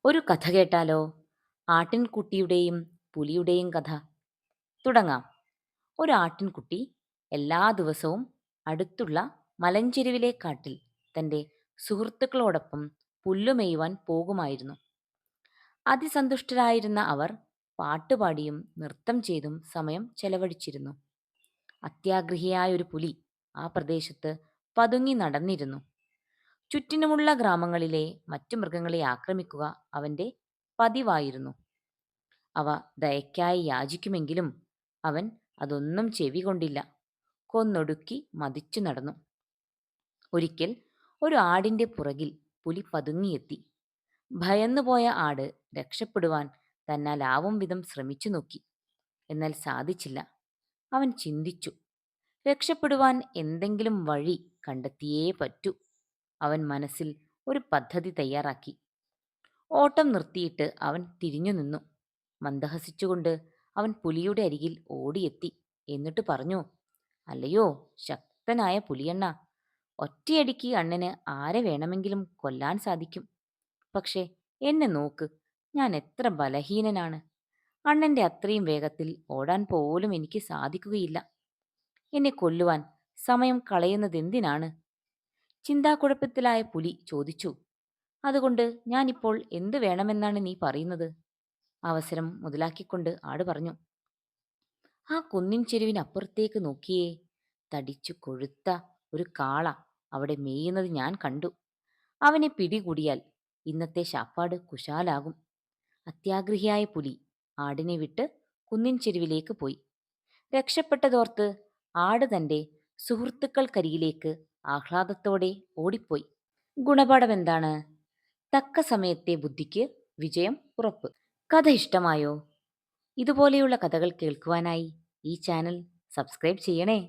ഒരു കഥ കേട്ടാലോ? ആട്ടിൻകുട്ടിയുടെയും പുലിയുടെയും കഥ. തുടങ്ങാം. ഒരു ആട്ടിൻകുട്ടി എല്ലാ ദിവസവും അടുത്തുള്ള മലഞ്ചെരുവിലെ കാട്ടിൽ തൻ്റെ സുഹൃത്തുക്കളോടൊപ്പം പുല്ലുമേയുവാൻ പോകുമായിരുന്നു. അതിസന്തുഷ്ടരായിരുന്ന അവർ പാട്ടുപാടിയും നൃത്തം ചെയ്തും സമയം ചെലവഴിച്ചിരുന്നു. അത്യാഗ്രഹിയായൊരു പുലി ആ പ്രദേശത്ത് പതുങ്ങി നടന്നിരുന്നു. ചുറ്റിനുമുള്ള ഗ്രാമങ്ങളിലെ മറ്റു മൃഗങ്ങളെ ആക്രമിക്കുക അവൻ്റെ പതിവായിരുന്നു. അവ ദയയ്ക്കായി യാചിക്കുമെങ്കിലും അവൻ അതൊന്നും ചെവികൊണ്ടില്ല. കൊന്നൊടുക്കി മതിച്ചു നടന്നു. ഒരിക്കൽ ഒരു ആടിന്റെ പുറകിൽ പുലി പതുങ്ങിയെത്തി. ഭയന്നുപോയ ആട് രക്ഷപ്പെടുവാൻ തന്നാലാവും വിധം ശ്രമിച്ചു നോക്കി. എന്നാൽ സാധിച്ചില്ല. അവൻ ചിന്തിച്ചു, രക്ഷപ്പെടുവാൻ എന്തെങ്കിലും വഴി കണ്ടെത്തിയേ പറ്റൂ. അവൻ മനസ്സിൽ ഒരു പദ്ധതി തയ്യാറാക്കി. ഓട്ടം നിർത്തിയിട്ട് അവൻ തിരിഞ്ഞു നിന്നു. മന്ദഹസിച്ചുകൊണ്ട് അവൻ പുലിയുടെ അരികിൽ ഓടിയെത്തി. എന്നിട്ട് പറഞ്ഞു, അല്ലയോ ശക്തനായ പുലിയണ്ണ, ഒറ്റയടിക്ക് അണ്ണന് ആരെ വേണമെങ്കിലും കൊല്ലാൻ സാധിക്കും. പക്ഷേ എന്നെ നോക്ക്, ഞാൻ എത്ര ബലഹീനനാണ്. അണ്ണന്റെ അത്രയും വേഗത്തിൽ ഓടാൻ പോലും എനിക്ക് സാധിക്കുകയില്ല. എന്നെ കൊല്ലുവാൻ സമയം കളയുന്നതെന്തിനാണ്? ചിന്താക്കുഴപ്പത്തിലായ പുലി ചോദിച്ചു. അതുകൊണ്ട് ഞാനിപ്പോൾ എന്തു വേണമെന്നാണ് നീ പറയുന്നത്? അവസരം മുതലാക്കിക്കൊണ്ട് ആട് പറഞ്ഞു, ആ കുന്നിൻ ചെരുവിനപ്പുറത്തേക്ക് നോക്കിയേ. തടിച്ചു കൊഴുത്ത ഒരു കാള അവിടെ മേയുന്നത് ഞാൻ കണ്ടു. അവനെ പിടികൂടിയാൽ ഇന്നത്തെ ശാപ്പാട് കുശാലാകും. അത്യാഗ്രഹിയായ പുലി ആടിനെ വിട്ട് കുന്നിൻ ചെരുവിലേക്ക് പോയി. രക്ഷപ്പെട്ടതോർത്ത് ആട് തൻ്റെ സുഹൃത്തുക്കൾക്കരികിലേക്ക് ആഹ്ലാദത്തോടെ ഓടിപ്പോയി. ഗുണപാഠം എന്താണ്? തക്ക സമയത്തെ ബുദ്ധിക്ക് വിജയം ഉറപ്പ്. കഥ ഇഷ്ടമായോ? ഇതുപോലെയുള്ള കഥകൾ കേൾക്കുവാനായി ഈ ചാനൽ സബ്സ്ക്രൈബ് ചെയ്യണേ.